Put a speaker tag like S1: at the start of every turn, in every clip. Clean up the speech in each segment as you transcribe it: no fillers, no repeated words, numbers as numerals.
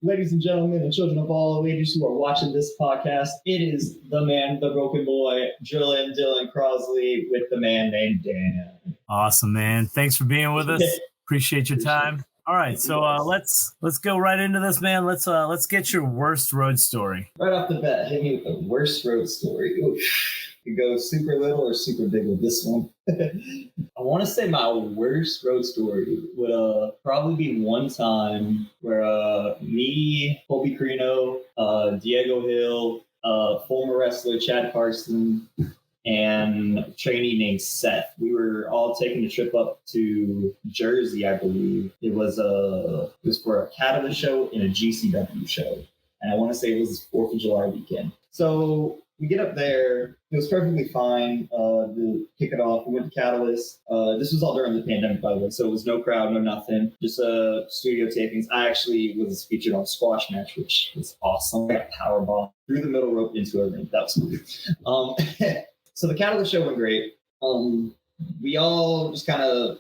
S1: ladies and gentlemen, and children of all ages who are watching this podcast, it is the man, the broken boy, Dylan Crossley, with the man named Dan.
S2: Awesome, man. Thanks for being with us. Appreciate your time. All right, so let's go right into this, man. Let's get your worst road story.
S1: Right off the bat, hit me with the worst road story. Oof. You go super little or super big with this one. I want to say my worst road story would probably be one time where me, Colby Carino, Diego Hill, former wrestler Chad Carson, and a trainee named Seth. We were all taking a trip up to Jersey, I believe. It was for a Catalyst show and a GCW show. And I want to say it was 4th of July weekend. So we get up there. It was perfectly fine to kick it off. We went to Catalyst. This was all during the pandemic, by the way. So it was no crowd, no nothing. Just studio tapings. I actually was featured on a squash match, which was awesome. I got powerbomb through the middle rope into a ring. That was cool. So the Catalyst show went great. We all just kind of,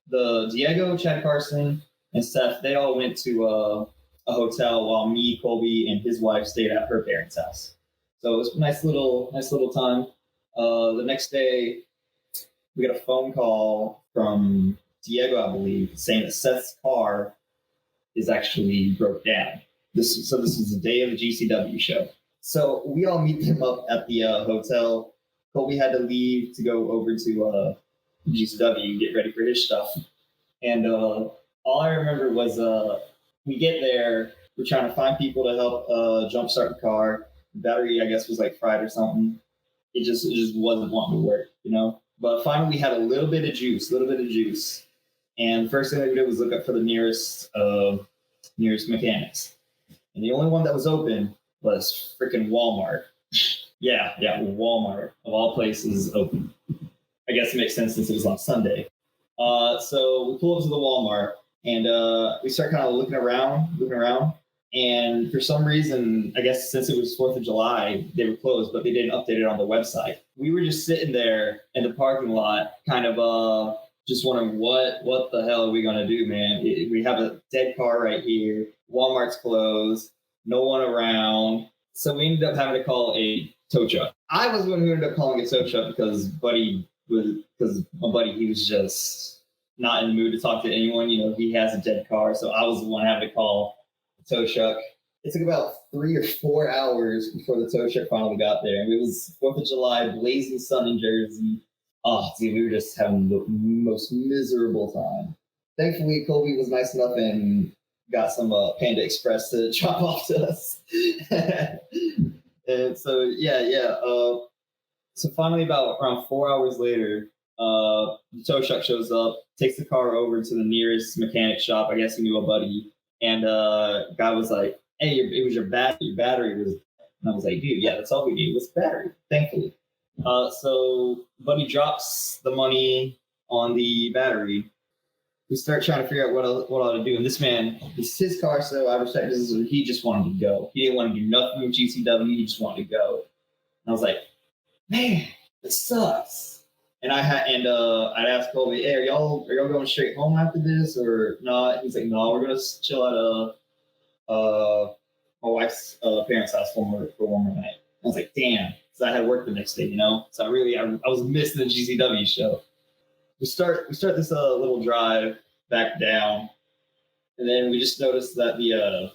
S1: the Diego, Chad Carson, and Seth, they all went to a hotel while me, Colby, and his wife stayed at her parents' house. So it was a nice little time. The next day, we got a phone call from Diego, I believe, saying that Seth's car is actually broke down. This was the day of the GCW show. So we all meet them up at the hotel. Colby had to leave to go over to GCW and get ready for his stuff. And all I remember was we get there, we're trying to find people to help jumpstart the car. The battery, I guess, was like fried or something. It just wasn't wanting to work, you know? But finally we had a little bit of juice. And the first thing we did was look up for the nearest mechanics. And the only one that was open was freaking Walmart. Yeah, Walmart, of all places, open. I guess it makes sense since it was on Sunday. So we pull up to the Walmart, and we start kind of looking around. And for some reason, I guess since it was 4th of July, they were closed, but they didn't update it on the website. We were just sitting there in the parking lot, kind of just wondering what the hell are we going to do, man? We have a dead car right here. Walmart's closed. No one around. So we ended up having to call a tow truck. I was the one who ended up calling a tow truck because my buddy, he was just not in the mood to talk to anyone. You know, he has a dead car. So I was the one having to call the tow truck. It took about 3 or 4 hours before the tow truck finally got there. And it was 4th of July, blazing sun in Jersey. Oh, dude, we were just having the most miserable time. Thankfully, Colby was nice enough and got some Panda Express to drop off to us. And so, so finally, about around 4 hours later, the tow truck shows up, takes the car over to the nearest mechanic shop. I guess he knew a buddy. And guy was like, hey, it was your battery. Your battery was... And I was like, dude, yeah, that's all we need was battery, thankfully. So buddy drops the money on the battery. We start trying to figure out what ought to do. And this man, it's his car, so I respect this. He just wanted to go. He didn't want to do nothing with GCW. He just wanted to go. And I was like, man, this sucks. And I'd asked Colby, hey, are y'all going straight home after this or not? He's like, no, we're gonna chill at my wife's parents' house for one more night. I was like, damn, because I had work the next day, you know. So I was missing the GCW show. We start this little drive back down, and then we just noticed that the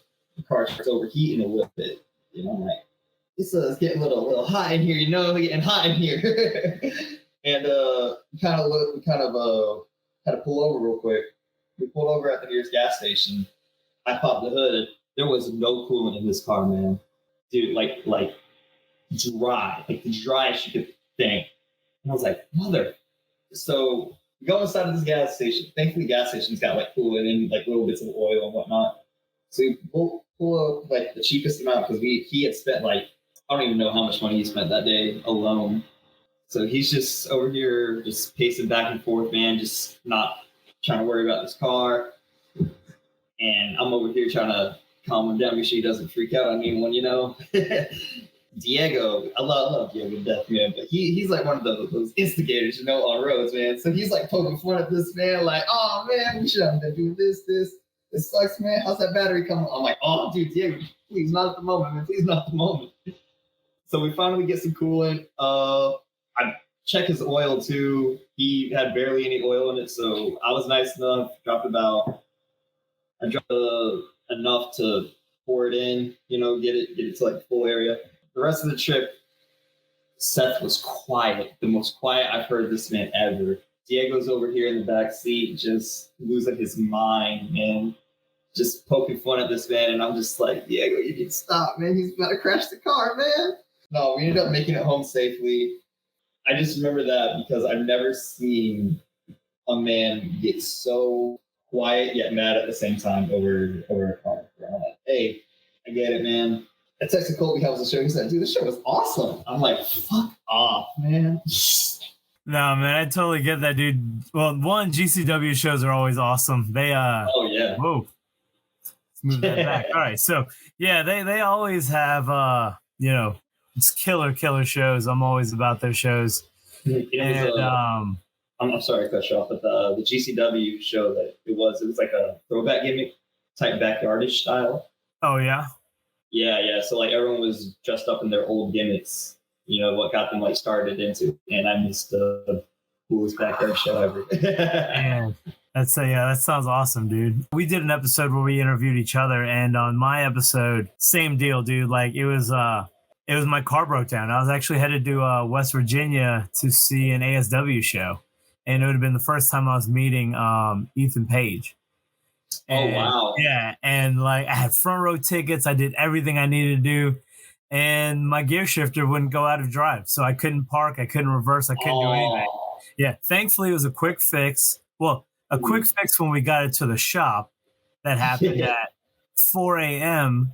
S1: car starts overheating a little bit. You know, like it's getting a little hot in here. You know, getting hot in here. And we had to pull over real quick. We pulled over at the nearest gas station. I popped the hood. There was no coolant in this car, man. Dude, like dry, like the driest you could think. And I was like, mother. So we go inside of this gas station. Thankfully, gas station's got like coolant and like little bits of oil and whatnot. So we pull up like the cheapest amount because he had spent like, I don't even know how much money he spent that day alone. So he's just over here, just pacing back and forth, man, just not trying to worry about this car. And I'm over here trying to calm him down, make sure he doesn't freak out on anyone, you know. Diego, I love Diego to death, man, but he's like one of those instigators, you know, on roads, man. So he's like poking fun at this man, like, oh man, we should have been doing this. This sucks, man. How's that battery coming? I'm like, oh, dude, Diego, please, not at the moment, man. Please, not at the moment. So we finally get some coolant. I check his oil too. He had barely any oil in it, so I was nice enough. I dropped enough to pour it in, get it to like full area. The rest of the trip, Seth was quiet, the most quiet I've heard this man ever. Diego's over here in the back seat, just losing his mind, man. Just poking fun at this man, and I'm just like, Diego, you need to stop, man. He's about to crash the car, man. No, we ended up making it home safely. I just remember that because I've never seen a man get so quiet yet mad at the same time over a car. I'm like, hey, I get it, man. I texted Colby how was the show. He said, dude, this show was awesome. I'm like, fuck off, man.
S2: No, man, I totally get that, dude. Well, one, GCW shows are always awesome. They
S1: oh yeah.
S2: Whoa. Let's move that back. All right. So yeah, they always have it's killer shows. I'm always about their shows.
S1: I'm sorry to cut you off, but the GCW show that it was like a throwback gimmick type backyardish style.
S2: Oh yeah.
S1: Yeah. So like everyone was dressed up in their old gimmicks. What got them like started into, and I missed the coolest backyard show ever.
S2: Man, that sounds awesome, dude. We did an episode where we interviewed each other, and on my episode, same deal, dude. Like it was my car broke down. I was actually headed to West Virginia to see an ASW show, and it would have been the first time I was meeting Ethan Page. And,
S1: oh wow!
S2: Yeah, and like I had front row tickets. I did everything I needed to do. And my gear shifter wouldn't go out of drive. So I couldn't park. I couldn't reverse. I couldn't do anything. Yeah. Thankfully, it was a quick fix. Well, a quick fix when we got it to the shop that happened at 4 a.m.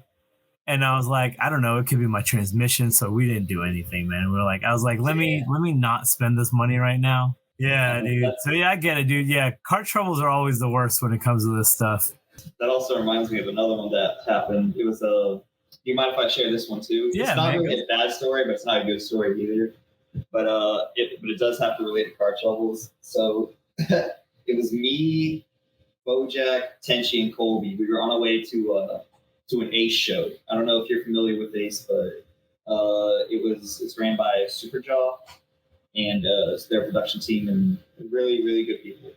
S2: And I was like, I don't know. It could be my transmission. So we didn't do anything, man. I was like, let me not spend this money right now. Yeah, dude. So yeah, I get it, dude. Yeah. Car troubles are always the worst when it comes to this stuff.
S1: That also reminds me of another one that happened. It was do you mind if I share this one too?
S2: Yeah,
S1: it's not really a bad story, but it's not a good story either. But it does have to relate to car troubles. So it was me, Bojack, Tenshi, and Colby. We were on our way to an Ace show. I don't know if you're familiar with Ace, but it's ran by Superjaw, and it's their production team and really, really good people.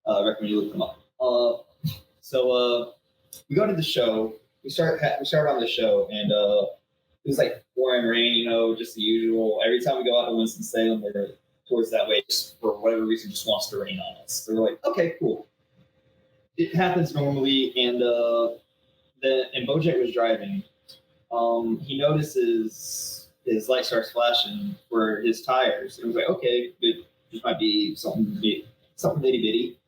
S1: I recommend you look them up. So we go to the show. We start on the show, and it was like pouring rain, just the usual. Every time we go out to Winston-Salem or towards that way, just for whatever reason, just wants to rain on us. So we're like, okay, cool. It happens normally, and Bojack was driving. He notices his light starts flashing for his tires, and was like, okay, it just might be something itty bitty.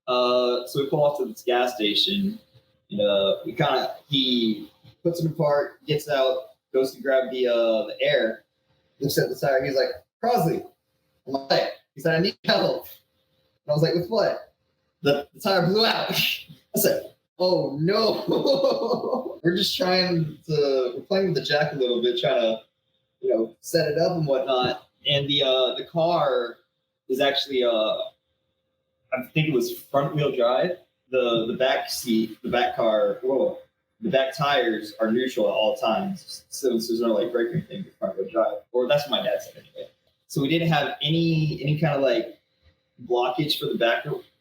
S1: So we pull off to this gas station. He puts them apart, gets out, goes to grab the air, looks at the tire. He's like, Crossley. I'm like, he said, I need help. And I was like, with what? The tire blew out. I said, oh no. We're playing with the jack a little bit, trying to, set it up and whatnot. And the car is actually, I think it was front wheel drive. The back seat, the back tires are neutral at all times. So there's no like braking thing with front wheel drive. Or that's what my dad said anyway. So we didn't have any kind of like blockage for the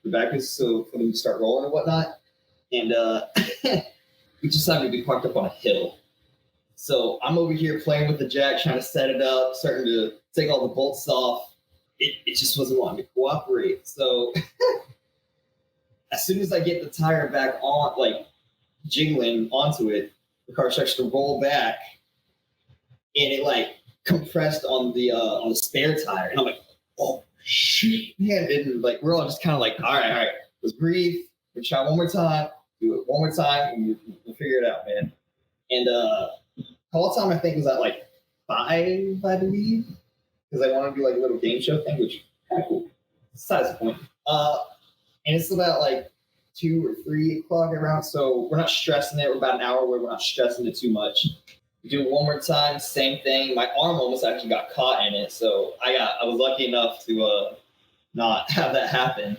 S1: backers, so for them to start rolling and whatnot. And we just happened to be parked up on a hill. So I'm over here playing with the jack, trying to set it up, starting to take all the bolts off. It just wasn't wanting to cooperate. So as soon as I get the tire back on, like jiggling onto it, the car starts to roll back, and it like compressed on the spare tire, and I'm like, oh shit, man! And like we're all just kind of like, all right, let's breathe. We'll try one more time, do it one more time, and we'll figure it out, man. And call time I think was at like 5, I believe, because I want to do like a little game show thing, which kind of cool. Besides the point. And it's about like 2 or 3 o'clock around, so we're not stressing it. We're about an hour where we're not stressing it too much. We do it one more time, same thing. My arm almost actually got caught in it, so I was lucky enough to not have that happen.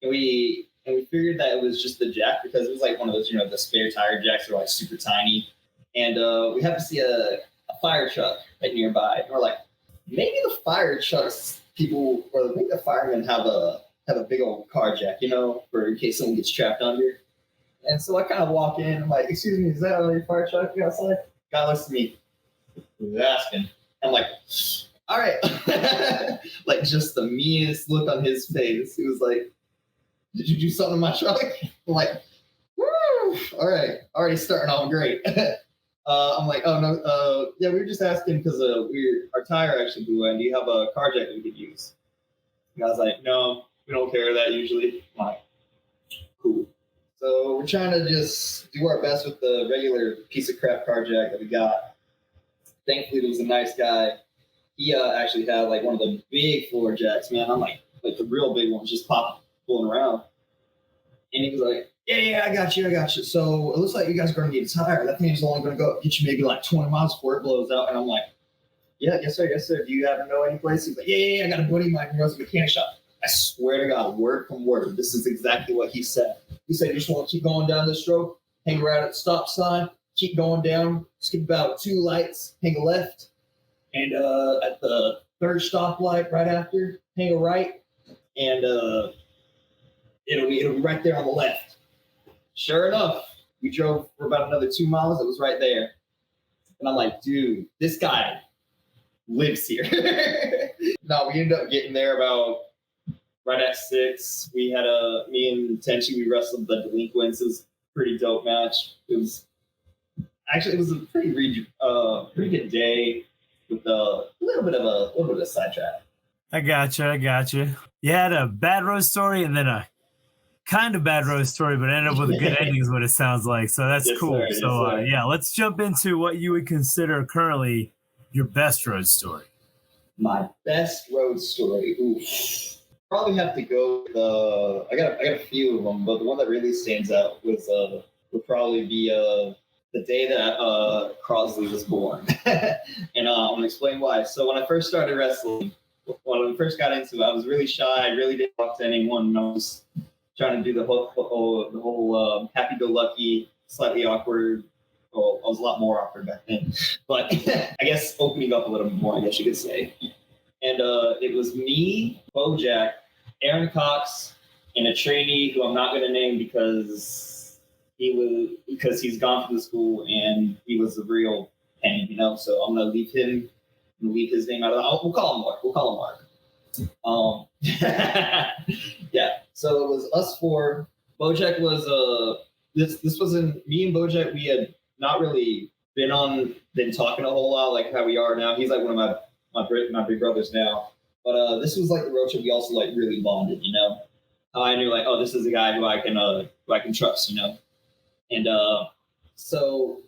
S1: And we and we figured that it was just the jack because it was like one of those, the spare tire jacks that are like super tiny. And we happened to see a fire truck like nearby. And we're like, maybe the fire trucks people, or maybe the firemen have a big old car jack, for in case someone gets trapped under. And so I kind of walk in, I'm like, excuse me, is that a fire truck outside? Guy looks at me, who's asking? I'm like, all right. Like just the meanest look on his face. He was like, did you do something in my truck? I'm like, woo, all right, already starting off great. I'm like, oh no, yeah, we were just asking because our tire actually blew in. Do you have a car jack we could use? And I was like, no, we don't carry that usually. I'm like, cool. So we're trying to just do our best with the regular piece of crap car jack that we got. Thankfully, there was a nice guy. He actually had like one of the big floor jacks, man. I'm like the real big ones, just pulling around. And he was like, yeah, I got you. So it looks like you guys are going to need a tire. That thing's only going to get you maybe like 20 miles before it blows out. And I'm like, yeah, yes, sir. Do you happen to know any place? He's like, yeah, I got a buddy of mine who runs a mechanic shop. I swear to God, word from word, this is exactly what he said. He said, you just want to keep going down this road, hang around at the stop sign, keep going down, skip about 2 lights, hang a left, and at the third stoplight right after, hang a right, and it'll be right there on the left. Sure enough, we drove for about another 2 miles. It was right there. And I'm like, dude, this guy lives here. No, we ended up getting there about right at 6. We had me and Tenshi, we wrestled the delinquents. It was a pretty dope match. It was a pretty good day with a little bit of a sidetrack.
S2: I gotcha. You had a bad road story and then a kind of bad road story, but ended up with a good ending is what it sounds like. So that's
S1: yes,
S2: cool.
S1: Sir,
S2: so
S1: yes,
S2: let's jump into what you would consider currently your best road story.
S1: My best road story. Ooh. Probably have to go with I got a few of them, but the one that really stands out would probably be the day that Crossley was born. And I'm gonna explain why. So when I first started wrestling, when I first got into it, I was really shy. I really didn't talk to anyone. I was trying to do the whole happy-go-lucky, slightly awkward. Well, I was a lot more awkward back then, but I guess opening up a little bit more, I guess you could say. And it was me, Bojack, Aaron Cox, and a trainee who I'm not going to name because he's gone from the school and he was a real pain, So I'm going to leave his name out of it. We'll call him Mark. Yeah. So it was us four. Bojack was this wasn't me and Bojack. We had not really been talking a whole lot like how we are now. He's like one of my big brothers now. But this was like the road trip we also like really bonded, I knew like, oh, this is a guy who I can trust, And so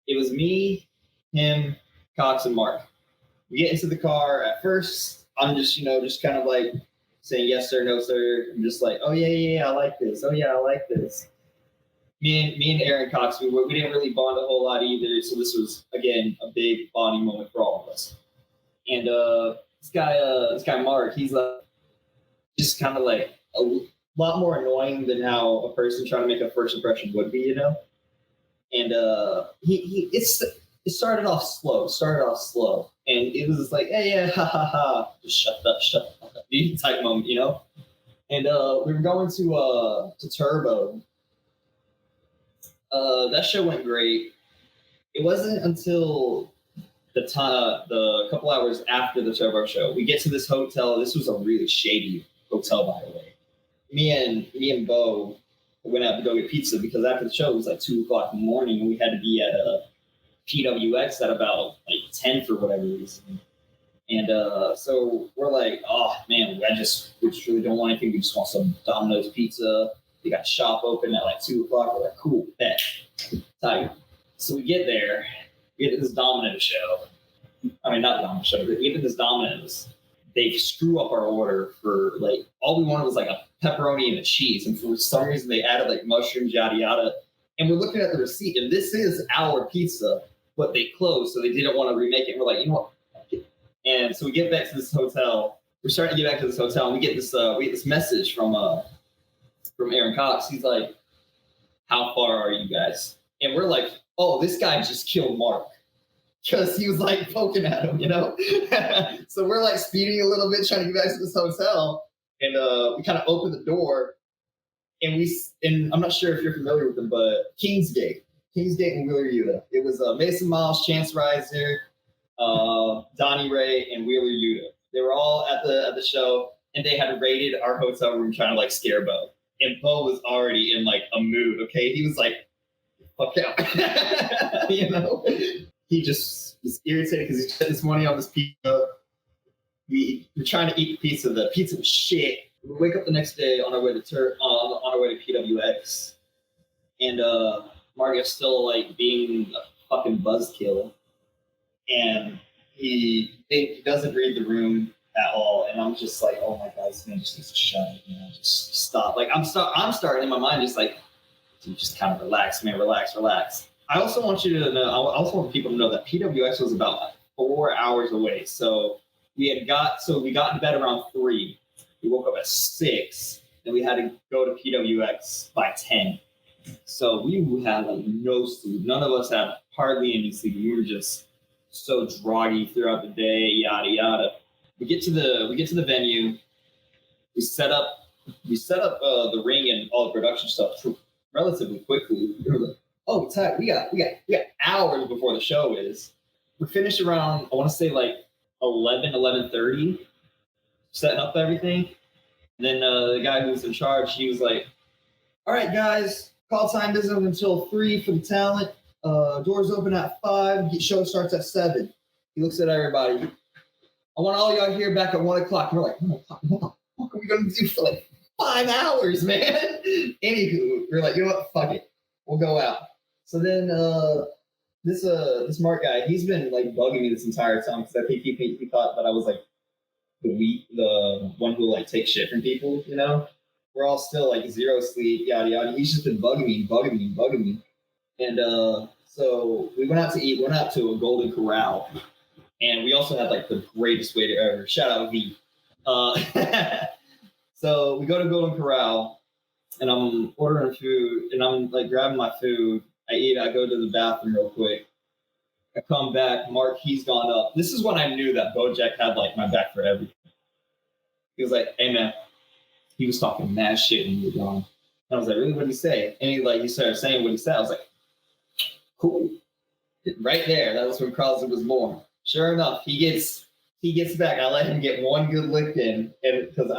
S1: it was me, him, Cox, and Mark. We get into the car. At first, I'm just kind of like saying yes sir, no sir. I'm just like, oh yeah, I like this. Oh yeah, I like this. Me and Aaron Cox, we didn't really bond a whole lot either. So this was again a big bonding moment for all of us. And this guy Mark, he's just kind of like a lot more annoying than how a person trying to make a first impression would be, And it started off slow, and it was just like, hey, yeah, ha ha ha, just shut up, type moment, And we were going to Turbo. That show went great. It wasn't until the couple hours after the Turbo show, we get to this hotel. This was a really shady hotel, by the way. Me and Bo went out to go get pizza because after the show it was like 2:00 in the morning, and we had to be at PWX at about like 10 for whatever reason. And so we're like, oh man, we just really don't want anything. We just want some Domino's pizza. They got shop open at like 2:00. We're like, cool, bet, tight. So we get there. We get to this Domino's show. I mean, not Domino's show. But we get to this Domino's. They screw up our order for like, all we wanted was like a pepperoni and a cheese. And for some reason they added like mushrooms, yada, yada. And we're looking at the receipt and this is our pizza, but they closed. So they didn't want to remake it. And we're like, you know what? And so we get back to this hotel. We're starting to get back to this hotel and we get this message from from Aaron Cox. He's like, how far are you guys? And we're like, oh, this guy just killed Mark. Because he was like poking at him, So we're like speeding a little bit, trying to get back to this hotel. And we kind of open the door. And I'm not sure if you're familiar with them, but Kingsgate and Wheeler Yuta. It was Mason Miles, Chance Riser, Donnie Ray, and Wheeler Yuta. They were all at the show, and they had raided our hotel room trying to like scare Bo. And Bo was already in like a mood. Okay, he was like, "Fuck out," He just was irritated because he spent his money on this pizza. We were trying to eat the pizza. The pizza was shit. We wake up the next day on our way to on our way to PWX, and Mario's still like being a fucking buzzkill, and he doesn't read the room at all. And I'm just like, oh my god, this man just needs to shut it, just stop. Like I'm starting in my mind just like, dude, just kind of relax, man, relax. I also want you to know. I also want people to know that PWX was about 4 hours away. So we got in bed around 3. We woke up at 6, and we had to go to PWX by 10. So we had like no sleep. None of us had hardly any sleep. We were just so groggy throughout the day. Yada yada. We get to the venue. We set up the ring and all the production stuff relatively quickly. We were like, oh, tight. We got hours before the show is. We finished around, I want to say like 11:30, setting up everything. And then the guy who was in charge, he was like, all right, guys, call time isn't until 3 for the talent. Doors open at 5. Show starts at 7. He looks at everybody. I want all y'all here back at 1 o'clock. And we're like, 1 o'clock? What the fuck are we going to do for like 5 hours, man? Anywho, we're like, you know what? Fuck it. We'll go out. So then this Mark guy, he's been like bugging me this entire time because I think he thought that I was like the one who like takes shit from people, We're all still like zero sleep, yada yada. He's just been bugging me. And so we went out to eat, went out to a Golden Corral. And we also had like the greatest waiter ever. Shout out V. So we go to Golden Corral and I'm ordering food and I'm like grabbing my food. I eat, I go to the bathroom real quick. I come back, Mark, he's gone up. This is when I knew that Bojack had like my back for everything. He was like, hey man, he was talking mad shit and he was gone. And I was like, really, what'd he say? And he started saying what he said. I was like, cool. Right there, that was when Crossley was born. Sure enough, he gets back. I let him get one good lick in, and because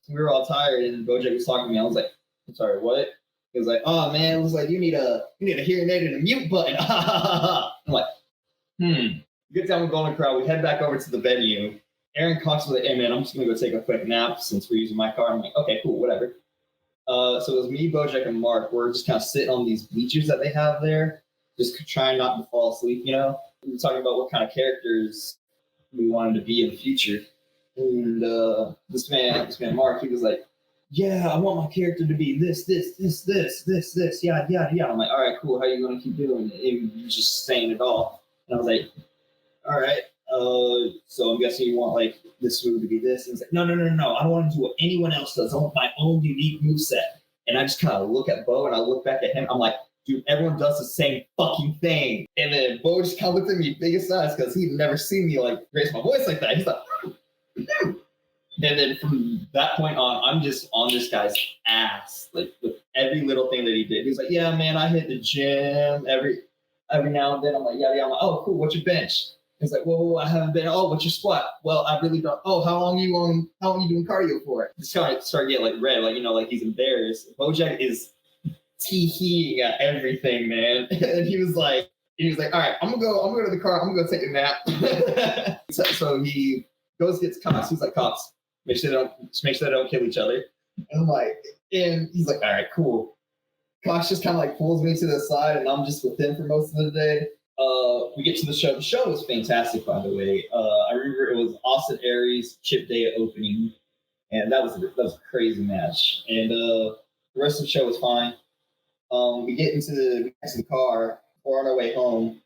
S1: we were all tired, and Bojack was talking to me. I was like, I'm sorry, what? He was like, oh man, it was like you need a hearing aid and a mute button. I'm like, Good time with Golden Corral. We head back over to the venue. Aaron Cox was like, hey man, I'm just gonna go take a quick nap since we're using my car. I'm like, okay, cool, whatever. So it was me, Bojack, and Mark. We're just kind of sitting on these bleachers that they have there, just trying not to fall asleep, We were talking about what kind of characters we wanted to be in the future. And this man, Mark, he was like, yeah, I want my character to be this, yada, yada, yada. I'm like, all right, cool. How are you going to keep doing it? And he was just saying it all. And I was like, all right. So I'm guessing you want like this move to be this. And he's like, no. I don't want to do what anyone else does. I want my own unique moveset. And I just kind of look at Bo and I look back at him. I'm like, dude, everyone does the same fucking thing. And then Bo just kind of looked at me biggest eyes because he'd never seen me like raise my voice like that. He's like, and then from that point on, I'm just on this guy's ass, like with every little thing that he did. He's like, yeah, man, I hit the gym every now and then. I'm like, yeah. I'm like, oh, cool. What's your bench? He's like, whoa, I haven't been. Oh, what's your squat? Well, I really don't. Oh, how long you doing cardio for? Just kind of start getting like red, like he's embarrassed. Bojack is tee-heeing at everything, man. And he was like, all right, I'm gonna go to the car. I'm gonna go take a nap. so he goes gets cops. He's like, cops, make sure they don't kill each other. And I'm like, and he's like, all right, cool. Cox just kind of like pulls me to the side, and I'm just with him for most of the day. We get to the show. The show was fantastic, by the way. I remember it was Austin Aries, Chip Day opening, and that was a crazy match. And the rest of the show was fine. We get into the car. We're on our way home,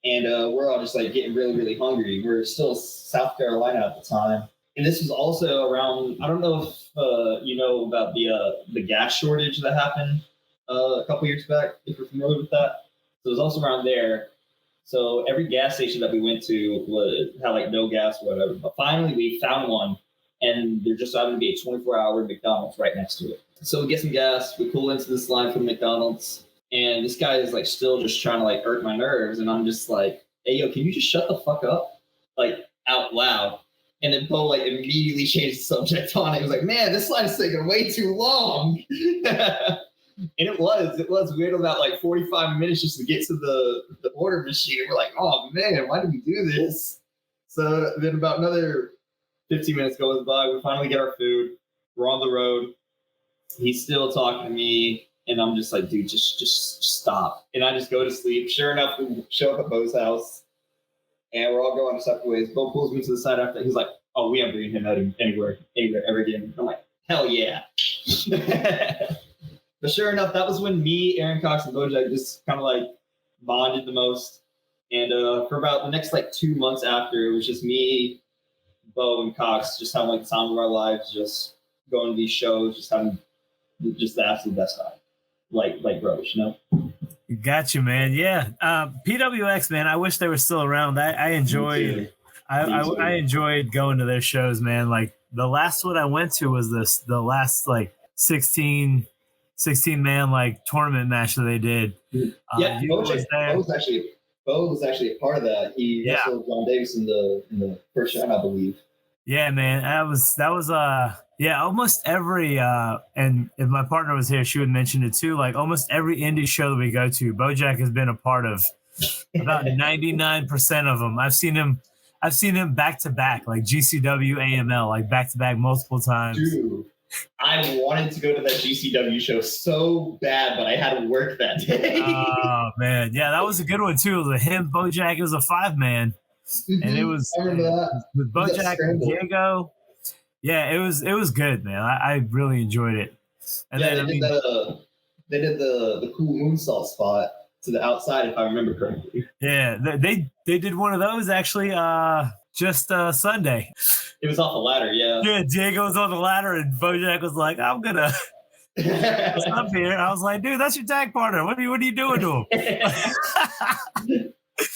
S1: and we're all just like getting really, really hungry. We're still South Carolina at the time, And this was also around. I don't know if you know about the gas shortage that happened a couple years back. If you're familiar with that, so it was also around there. So every gas station that we went to had like no gas or whatever. But finally, we found one, and there just happened to be a 24-hour McDonald's right next to it. So we get some gas. We pull into this line from McDonald's, and this guy is like still just trying to like irk my nerves, and I'm just like, "Hey, yo, can you just shut the fuck up?" Like out loud. And then Bo like immediately changed the subject on it. He was like, "Man, this line is taking way too long." And it was. We had about like 45 minutes just to get to the order machine. And we're like, "Oh man, why did we do this?" So then about another 15 minutes goes by. We finally get our food. We're on the road. He's still talking to me. And I'm just like, "Dude, just stop." And I just go to sleep. Sure enough, we show up at Bo's house. And we're all going separate ways. Bo pulls me to the side after. He's like, "Oh, we haven't bringing him out anywhere ever again." I'm like, "Hell yeah." But sure enough, that was when me, Aaron Cox, and Bojack just kind of like bonded the most. And for about the next like 2 months after, it was just me, Bo, and Cox just having like the time of our lives, just going to these shows, just having just the absolute best time. Like Roach, you know?
S2: Got you, man. Yeah. PWX, man, I wish they were still around. I enjoyed I enjoyed going to their shows, man. Like the last one I went to was the last like 16 man like tournament match that they did.
S1: Yeah, Bo was actually a part of that. He wrestled John Davis in the first round, I believe.
S2: Yeah, man. That was almost every and if my partner was here, she would mention it too. Like almost every indie show that we go to, Bojack has been a part of about 99% of them. I've seen him back to back, like GCW, AML, like back to back multiple times.
S1: Dude, I wanted to go to that GCW show so bad, but I had to work that day.
S2: Oh man, yeah, that was a good one too. It was him, Bojack. It was a 5-man, and it was with Bojack and Diego. Yeah, it was good, man. I really enjoyed it. And
S1: then they did the cool moonsault spot to the outside, if I remember correctly.
S2: Yeah, they did one of those actually just Sunday.
S1: It was off the ladder, yeah.
S2: Yeah, Diego was on the ladder, and Bojack was like, "I'm gonna stop here." I was like, "Dude, that's your tag partner. What are you doing to him?"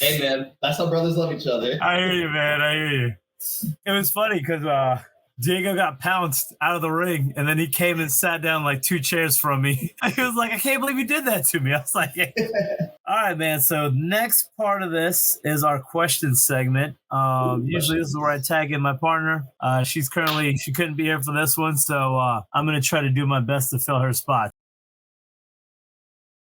S1: Hey, man, that's how brothers love each other.
S2: I hear you, man. I hear you. It was funny because Diego got pounced out of the ring, and then he came and sat down like 2 chairs from me. He was like, "I can't believe you did that to me." I was like, yeah. All right, man. So next part of this is our question segment. Usually this is where I tag in my partner. She couldn't be here for this one, so I'm going to try to do my best to fill her spot.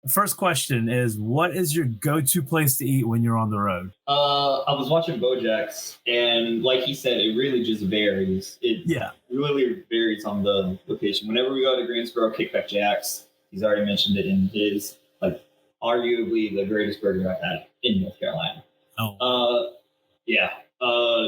S2: The first question is, what is your go-to place to eat when you're on the road?
S1: I was watching Bojack's, and like he said, it really just varies. It really varies on the location. Whenever we go to Greensboro, Kickback Jack's, he's already mentioned it in his, like, arguably the greatest burger I've had in North Carolina.
S2: Oh.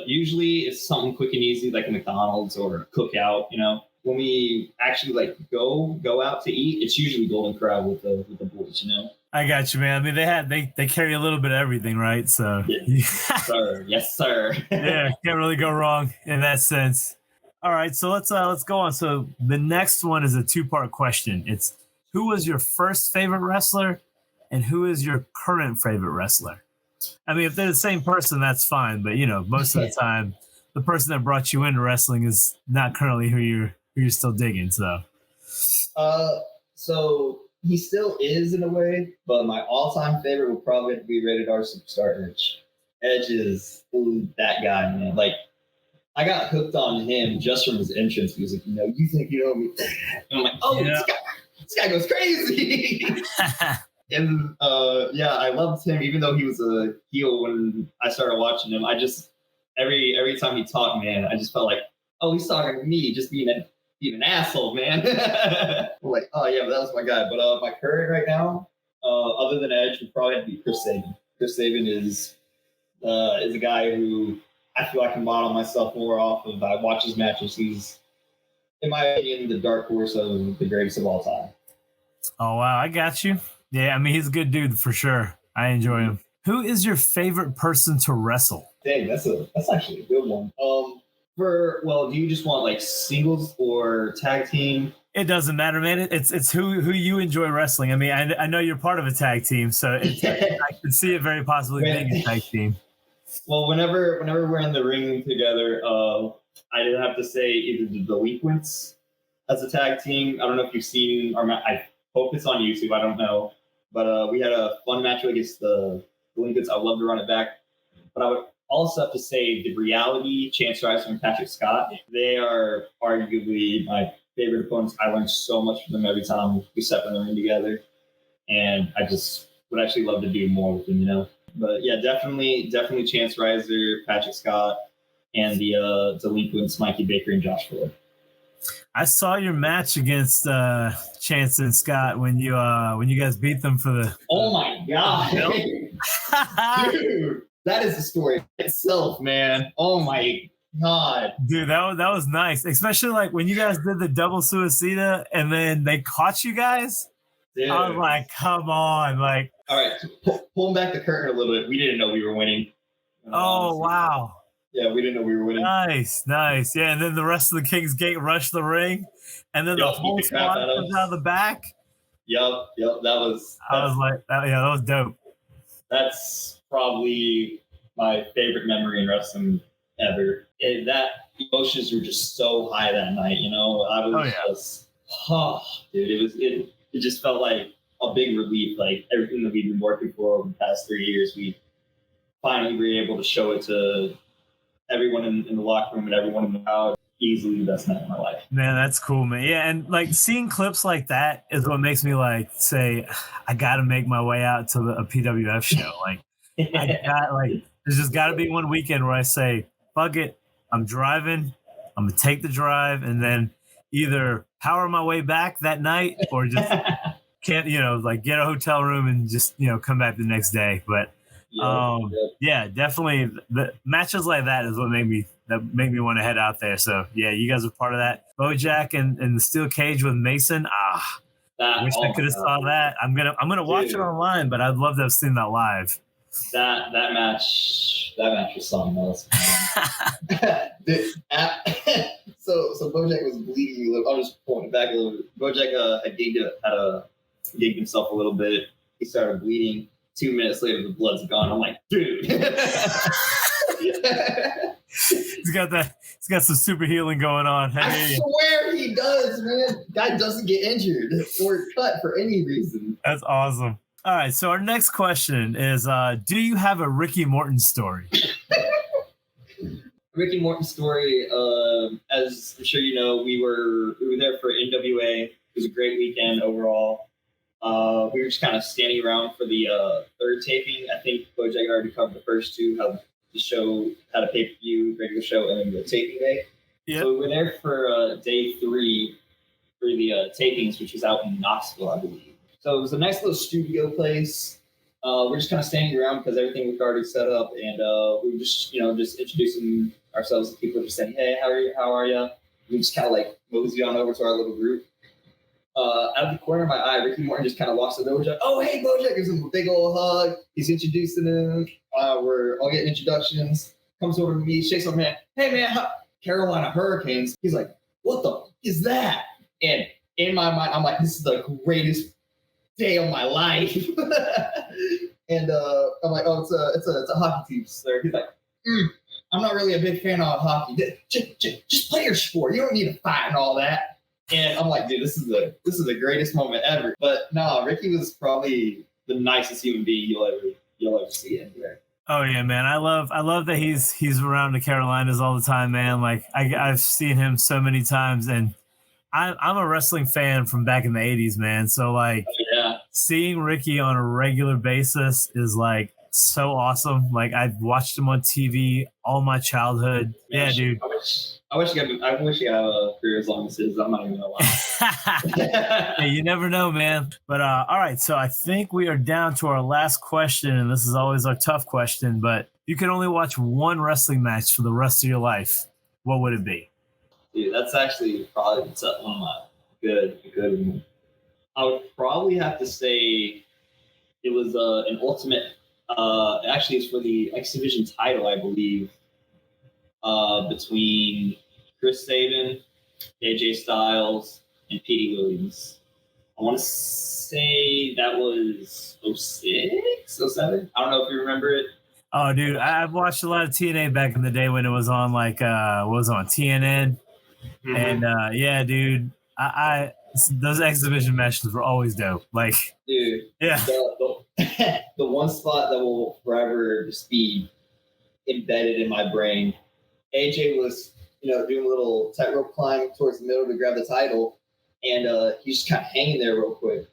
S1: Usually it's something quick and easy, like a McDonald's or a Cookout, you know. When we actually like go out to eat, it's usually Golden Corral with the boys, you know.
S2: I got you, man. I mean, they carry a little bit of everything, right? So
S1: yes, sir. Yes, sir.
S2: Yeah, can't really go wrong in that sense. All right, so let's go on. So the next one is a 2-part question. It's who was your first favorite wrestler, and who is your current favorite wrestler? I mean, if they're the same person, that's fine. But you know, most of the time, the person that brought you into wrestling is not currently who you're still digging.
S1: So he still is in a way, but my all-time favorite would probably be Rated R Superstar Edge. Edge is that guy, man. Like, I got hooked on him just from his entrance music. You know, you think you know me? And I'm like, oh, yeah. This guy goes crazy. And I loved him, even though he was a heel when I started watching him. I just every time he talked, man, I just felt like, oh, he's talking to me, just being an asshole, man. I'm like, oh yeah, that was my guy. But my current right now, other than Edge, would probably have to be Chris Sabin. Chris Sabin is a guy who I feel I can model myself more off of. I watch his matches. He's, in my opinion, the dark horse of the greatest of all time.
S2: Oh wow, I got you. Yeah, I mean, he's a good dude for sure. I enjoy him. Who is your favorite person to wrestle?
S1: Dang, that's actually a good one. Do you just want like singles or tag team?
S2: It doesn't matter, man. It's who you enjoy wrestling. I mean, I know you're part of a tag team, so I can see it very possibly being a tag team.
S1: Well, whenever we're in the ring together, I'd have to say either the Delinquents as a tag team. I don't know if you've seen our I hope it's on YouTube. I don't know, but we had a fun match against the Delinquents. I would love to run it back, but I would also have to say the Reality, Chance Rice and Patrick Scott. They are arguably my favorite opponents. I learn so much from them every time we step in the ring together, and I just would actually love to do more with them, you know. But yeah, definitely Chance Riser, Patrick Scott, and the Delinquents, Mikey Baker and Josh Fuller.
S2: I saw your match against Chance and Scott when you guys beat them for the.
S1: Oh my god, dude, that is the story itself, man. Oh my god,
S2: dude, that was nice, especially like when you guys did the double suicida and then they caught you guys. Dude. I was like, come on, like.
S1: All right, pulling back the curtain a little bit. We didn't know we were winning.
S2: Oh wow.
S1: Yeah, we didn't know we were winning.
S2: Nice. Yeah, and then the rest of the King's Gate rushed the ring, and then the whole squad comes out of the back.
S1: Yep. I was
S2: like, that was dope.
S1: That's probably my favorite memory in wrestling ever. That emotions were just so high that night. You know, I was dude. It just felt like a big relief. Like everything that we've been working for over the past 3 years, we finally were able to show it to everyone in the locker room and everyone in the crowd. Easily the best night of my life.
S2: Man, that's cool, man. Yeah, and like seeing clips like that is what makes me like say, I got to make my way out to a PWF show. Like, there's just got to be one weekend where I say, fuck it, I'm driving, I'm gonna take the drive, and then either power my way back that night or just can't, like get a hotel room and just come back the next day. But yeah, definitely the matches like that is what made me want to head out there. So yeah, you guys are part of that. Bojack and the steel cage with Mason. I wish I could have saw that. I'm gonna watch it online, but I'd love to have seen that live.
S1: That match was something else. So Bojack was bleeding a little. I'll just point it back a little bit. Bojack had gigged himself a little bit. He started bleeding. 2 minutes later, the blood's gone. I'm like, dude.
S2: He's got some super healing going on.
S1: I swear he does, man. Guy doesn't get injured or cut for any reason.
S2: That's awesome. All right, so our next question is, do you have a Ricky Morton story?
S1: Ricky Morton story, as I'm sure you know, we were there for NWA. It was a great weekend overall. We were just kind of standing around for the third taping. I think Bojack already covered the first two, how the show had a pay-per-view, regular show, and then the taping day. Yep. So we were there for day 3 for the tapings, which was out in Knoxville, I believe. So it was a nice little studio place. We're just kind of standing around because everything was already set up, and we were just introducing ourselves to people, just saying, "Hey, how are you?" We just kind of like mosey on over to our little group. Out of the corner of my eye, Ricky Morton just kind of walks to Bojack. Oh, hey, Bojack, gives him a big old hug. He's introducing him. We're all getting introductions. Comes over to me, shakes my hand. Hey, man, Carolina Hurricanes. He's like, what the f- is that? And in my mind, I'm like, this is the greatest day of my life. And I'm like, oh, it's a hockey team, sir. He's like, I'm not really a big fan of hockey. Just play your sport. You don't need to fight and all that. And I'm like, dude, this is the greatest moment ever. But no, Ricky was probably the nicest human being you'll ever see anywhere.
S2: Oh yeah, man. I love that he's around the Carolinas all the time, man. Like I've seen him so many times, and I'm a wrestling fan from back in the 80s, man. So like seeing Ricky on a regular basis is like so awesome. Like I've watched him on TV all my childhood. Man, yeah, dude.
S1: I wish you had a career as long as his. I'm not even gonna lie.
S2: Hey, you never know, man. But all right, so I think we are down to our last question, and this is always our tough question. But you could only watch one wrestling match for the rest of your life. What would it be?
S1: Dude, that's actually probably one of my good one. I would probably have to say it was an ultimate. Actually, it's for the X Division title, I believe. between Chris Sabin, AJ Styles, and Petey Williams. I want to say that was 06, 07. I don't know if you remember it.
S2: Oh, dude, I've watched a lot of TNA back in the day when it was on was on TNN, and yeah, dude, I those exhibition matches were always dope. Like,
S1: dude,
S2: yeah,
S1: the one spot that will forever just be embedded in my brain. AJ was, doing a little tightrope climb towards the middle to grab the title, and he's just kind of hanging there real quick.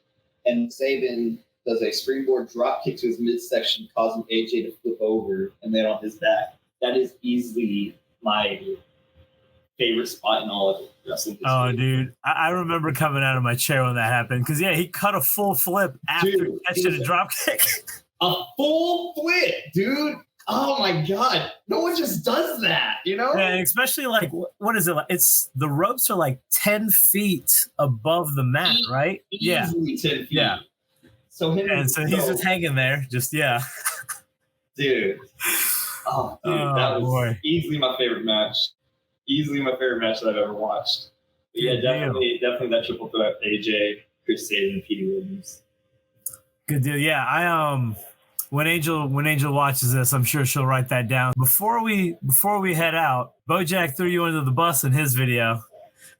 S1: And Sabin does a springboard drop kick to his midsection, causing AJ to flip over and then on his back. That is easily my favorite spot in all of wrestling history.
S2: Oh, dude, I remember coming out of my chair when that happened because he cut a full flip after catching a drop kick.
S1: A full flip, dude. Oh my God. No one just does that,
S2: And especially what is it? It's the ropes are like 10 feet above the mat, right?
S1: Easily 10 feet.
S2: Yeah.
S1: So
S2: he's just hanging there.
S1: Dude. Oh, dude. That was easily my favorite match. Easily my favorite match that I've ever watched. But yeah, definitely that triple threat, AJ, Chris Sabin, and Petey Williams.
S2: Good deal. Yeah, when Angel watches this, I'm sure she'll write that down. Before we head out, Bojack threw you under the bus in his video.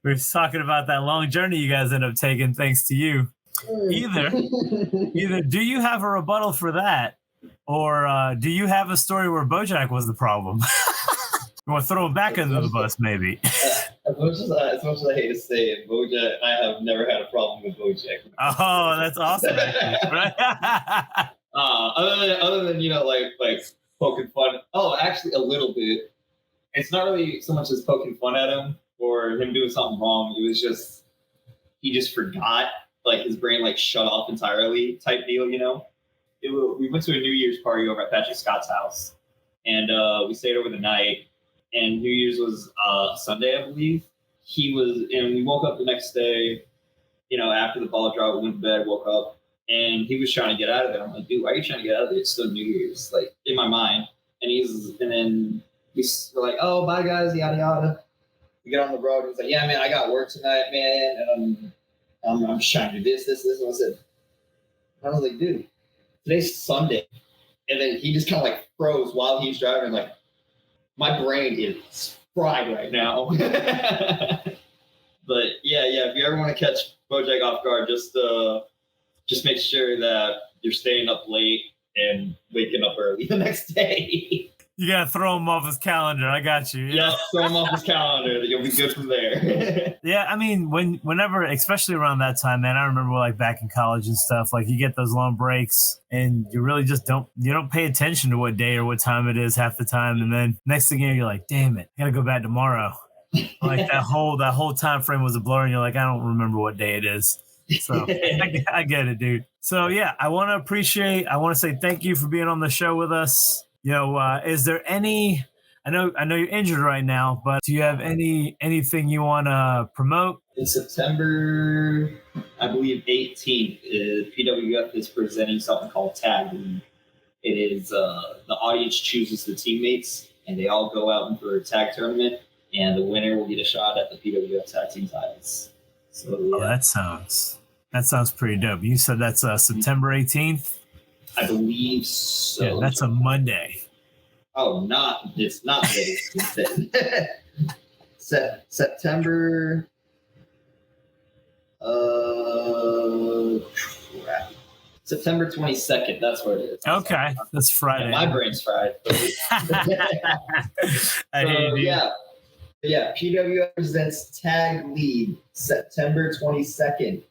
S2: We were talking about that long journey you guys ended up taking thanks to you. Either do you have a rebuttal for that, or do you have a story where Bojack was the problem? You want to throw him back under the bus, maybe?
S1: As much as I hate to say it, Bojack, I have never had a problem with Bojack.
S2: Oh, that's awesome, actually, right?
S1: Other than like poking fun. Oh, actually, a little bit. It's not really so much as poking fun at him or him doing something wrong. It was just he just forgot. Like his brain shut off entirely, type deal. We went to a New Year's party over at Patrick Scott's house, and we stayed over the night. And New Year's was Sunday, I believe. And we woke up the next day. After the ball drop, we went to bed, woke up. And he was trying to get out of there. I'm like, dude, why are you trying to get out of there? It's still New Year's, in my mind. And then we were like, oh, bye guys, yada yada. We get on the road. He's like, yeah, man, I got work tonight, man, and I'm just trying to do this. And I was like, dude, today's Sunday. And then he just kind of froze while he's driving. My brain is fried right now. But yeah, if you ever want to catch Bojack off guard, just make sure that you're staying up late and waking up early the next day.
S2: You gotta throw him off his calendar. I got you.
S1: Yeah, throw him off his calendar. You'll be good from there.
S2: Yeah, I mean, whenever, especially around that time, man, I remember back in college and stuff. You get those long breaks, and you really just don't pay attention to what day or what time it is half the time, and then next thing you know, you're like, damn it, I gotta go back tomorrow. That whole time frame was a blur, and you're like, I don't remember what day it is. So I get it, dude. So yeah, I want to say thank you for being on the show with us. Is there any? I know you're injured right now, but do you have anything you want to promote?
S1: In September, I believe 18th, PWF is presenting something called Tag League. It is the audience chooses the teammates, and they all go out for a tag tournament, and the winner will get a shot at the PWF tag team titles. So yeah.
S2: Oh, that sounds pretty dope. You said that's September 18th.
S1: I believe so.
S2: Yeah, that's a Monday.
S1: Oh, it's not September. September 22nd. That's what it is.
S2: Okay, that's Friday.
S1: Yeah, my brain's fried. Yeah. PWF presents Tag League September 22nd.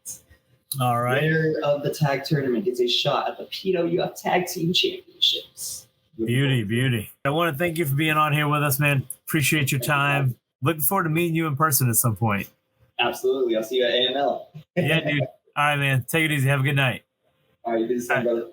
S2: All right.
S1: Winner of the tag tournament gets a shot at the PWF Tag Team Championships.
S2: Beauty. I want to thank you for being on here with us, man. Appreciate your time. Looking forward to meeting you in person at some point.
S1: Absolutely. I'll see you at AML.
S2: Yeah, dude. All right, man. Take it easy. Have a good night.
S1: All right. You do the same, brother.